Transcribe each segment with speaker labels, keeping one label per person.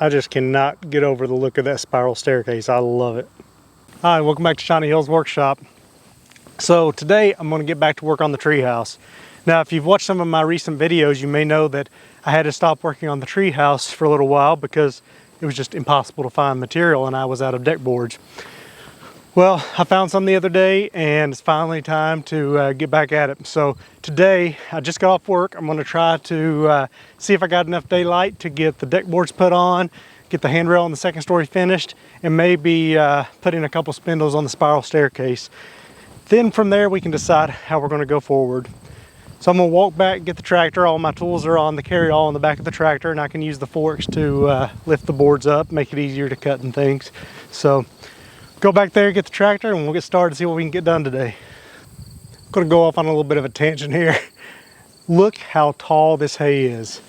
Speaker 1: I just cannot get over the look of that spiral staircase. I love it. Hi, welcome back to Shiny Hills Workshop. So today I'm going to get back to work on the treehouse. Now, if you've watched some of my recent videos, you may know that I had to stop working on the treehouse for a little while because it was just impossible to find material and I was out of deck boards. Well, I found some the other day and it's finally time to get back at it. So today I just got off work. I'm going to try to see if I got enough daylight to get the deck boards put on, get the handrail on the second story finished, and maybe put in a couple spindles on the spiral staircase. Then from there we can decide how we're going to go forward. So I'm going to walk back, get the tractor. All my tools are on the carry-all on the back of the tractor, and I can use the forks to lift the boards up, make it easier to cut and things. So go back there, get the tractor, and we'll get started, see what we can get done today. I'm going to go off on a little bit of a tangent here. Look how tall this hay is.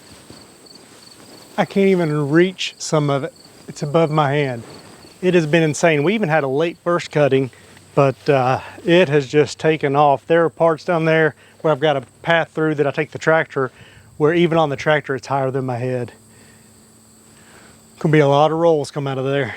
Speaker 1: I can't even reach some of it. It's above my hand. It has been insane. We even had a late first cutting, but it has just taken off. There are parts down there where I've got a path through that I take the tractor, where even on the tractor it's higher than my head. Could be a lot of rolls come out of there.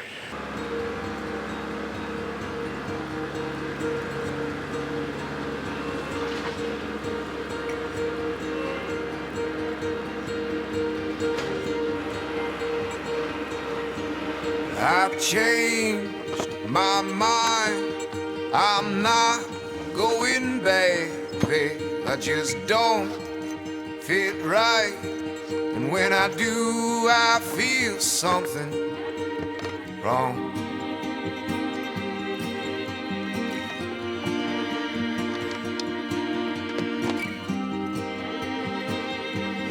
Speaker 2: I've changed my mind. I'm not going back. I just don't fit right. And when I do, I feel something wrong.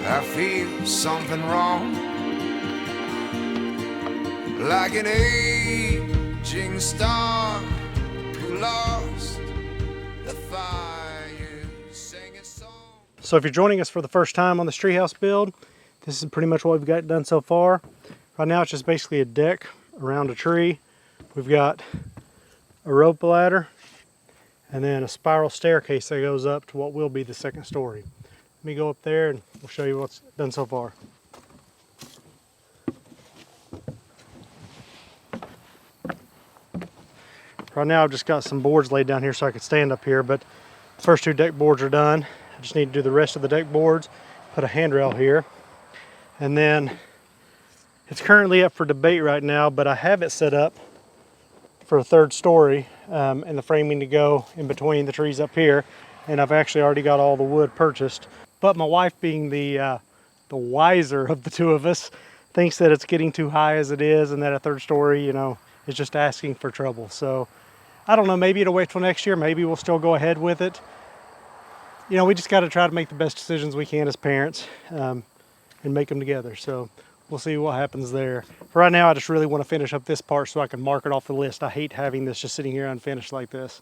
Speaker 2: I feel something wrong. Like an aging star who lost the fire, sang a song.
Speaker 1: So if you're joining us for the first time on this treehouse build, this is pretty much what we've got done so far. Right now it's just basically a deck around a tree. We've got a rope ladder and then a spiral staircase that goes up to what will be the second story. Let me go up there and we'll show you what's done so far. Right now I've just got some boards laid down here so I could stand up here, but the first two deck boards are done. I just need to do the rest of the deck boards, put a handrail here, and then it's currently up for debate right now, but I have it set up for a third story and the framing to go in between the trees up here, and I've actually already got all the wood purchased. But my wife, being the wiser of the two of us, thinks that it's getting too high as it is and that a third story, you know, is just asking for trouble. So I don't know, maybe it'll wait till next year, maybe we'll still go ahead with it. You know, we just got to try to make the best decisions we can as parents and make them together. So we'll see what happens there. For right now, I just really want to finish up this part so I can mark it off the list. I hate having this just sitting here unfinished like this.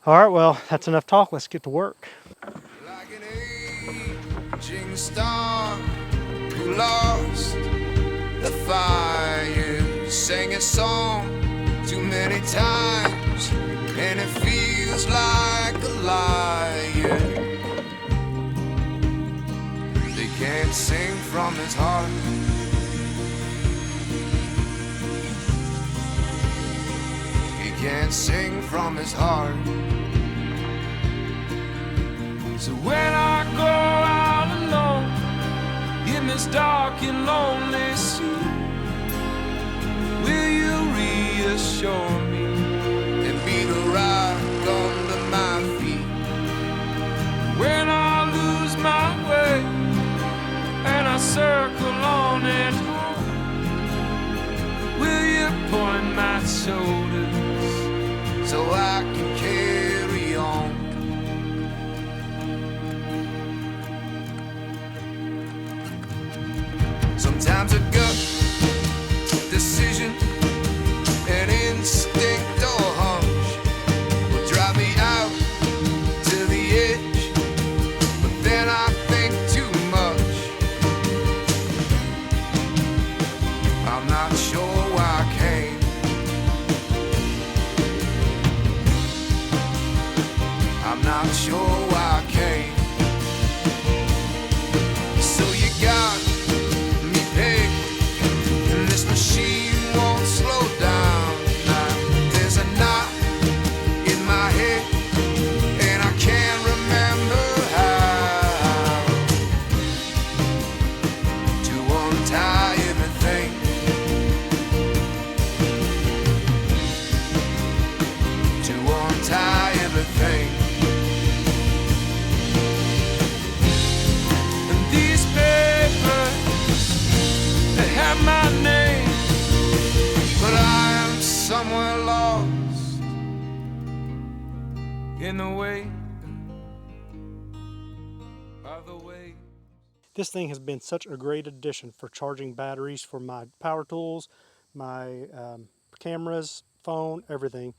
Speaker 1: All right, well, that's enough talk. Let's get to work.
Speaker 2: Like an aging star who lost the fire, sang a song too many times, and it feels like a liar. They can't sing from his heart. He can't sing from his heart. So when I go out alone in this dark and lonely sea, will you reassure me and be the rock under my feet? When I lose my way and I circle on at home, will you point my shoulders so I can carry on? Sometimes a gut decision, an instinct or hunch will drive me out to the edge, but then I think too much. I'm not sure why I came. I'm not sure why I came. So you got me pegged machine won't slow down. Now there's a knot in my head, and I can't remember how to untie everything. To untie everything. And these papers, they have my name, but I am somewhere lost in the wake of the waves.
Speaker 1: This thing has been such a great addition for charging batteries for my power tools, my cameras, phone, everything.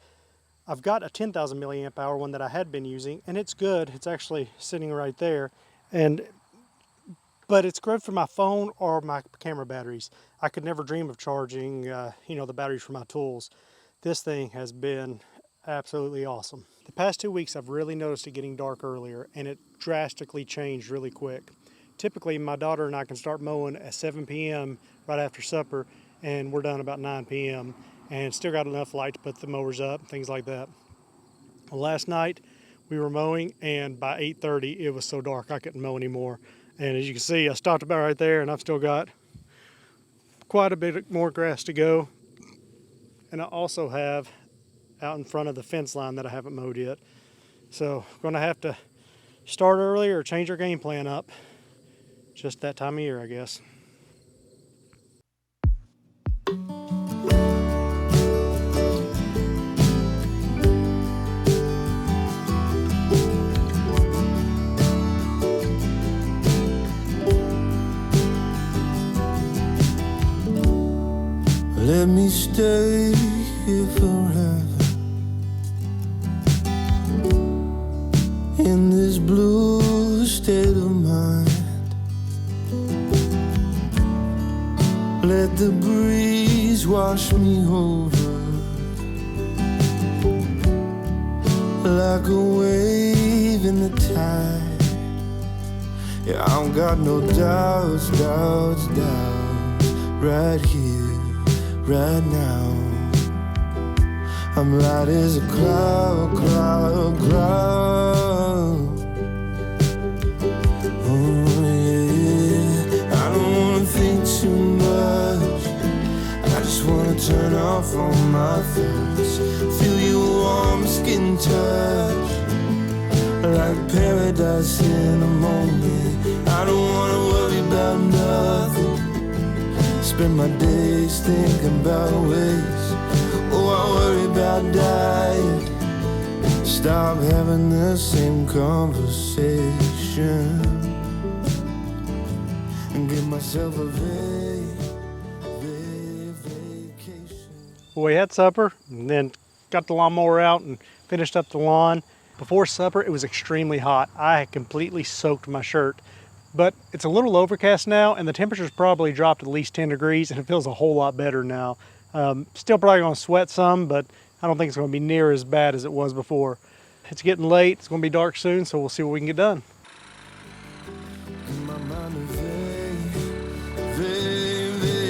Speaker 1: I've got a 10,000 milliamp hour one that I had been using, and it's good. It's actually sitting right there, but it's good for my phone or my camera batteries. I could never dream of charging, the batteries for my tools. This thing has been absolutely awesome. The past 2 weeks, I've really noticed it getting dark earlier, and it drastically changed really quick. Typically, my daughter and I can start mowing at 7 p.m. right after supper, and we're done about 9 p.m. and still got enough light to put the mowers up, things like that. Well, last night we were mowing, and by 8:30 it was so dark I couldn't mow anymore. And as you can see, I stopped about right there, and I've still got quite a bit more grass to go. And I also have out in front of the fence line that I haven't mowed yet. So I'm going to have to start early or change our game plan up. Just that time of year, I guess.
Speaker 2: Let me stay here forever in this blue state of mind. Let the breeze wash me over like a wave in the tide. Yeah, I don't got no doubts right here, right now. I'm light as a cloud. Oh yeah, I don't wanna think too much. I just wanna turn off all my thoughts. Feel your warm skin touch, like paradise in a moment. I don't wanna worry about nothing. Spend my days thinking about ways. Oh, I worry about dying. Stop having the same conversation and give myself a vacation.
Speaker 1: Well, we had supper and then got the lawnmower out and finished up the lawn. Before supper, it was extremely hot. I had completely soaked my shirt. But it's a little overcast now, and the temperature's probably dropped at least 10 degrees, and it feels a whole lot better now. Still probably gonna sweat some, but I don't think it's gonna be near as bad as it was before. It's getting late, it's gonna be dark soon, so we'll see what we can get done.
Speaker 2: In my mind,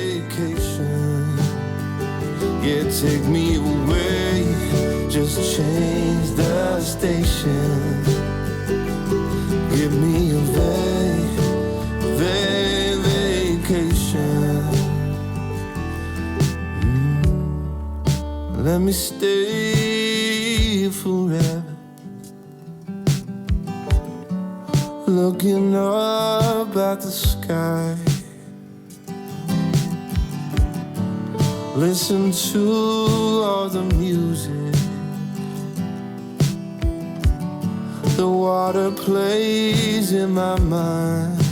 Speaker 2: vacation. Yeah, take me away, just change the station. Give me a vacation. Let me stay forever, looking up at the sky. Listen to all the music. The water plays in my mind.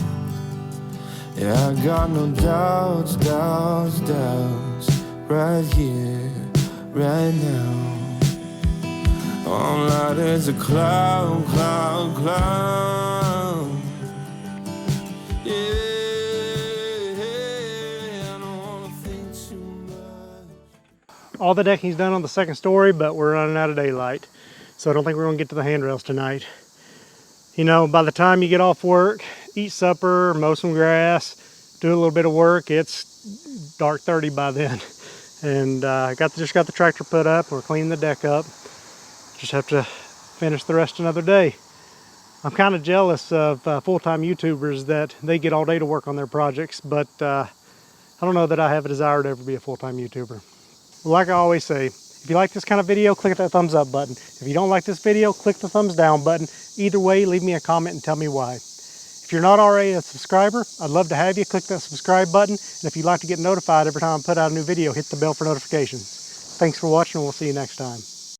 Speaker 2: Yeah, I got no doubts right here, right now. I'm light as a cloud. Yeah, I don't wanna think too much.
Speaker 1: All the decking's done on the second story, but we're running out of daylight. So I don't think we're gonna get to the handrails tonight. You know, by the time you get off work, eat supper, mow some grass, do a little bit of work, it's dark 30 by then. And just got the tractor put up. We're cleaning the deck up. Just have to finish the rest another day. I'm kind of jealous of full-time YouTubers that they get all day to work on their projects, but I don't know that I have a desire to ever be a full-time YouTuber. Like I always say, if you like this kind of video, click that thumbs up button. If you don't like this video, click the thumbs down button. Either way, leave me a comment and tell me why. If you're not already a subscriber, I'd love to have you. Click that subscribe button. And if you'd like to get notified every time I put out a new video, hit the bell for notifications. Thanks for watching, and we'll see you next time.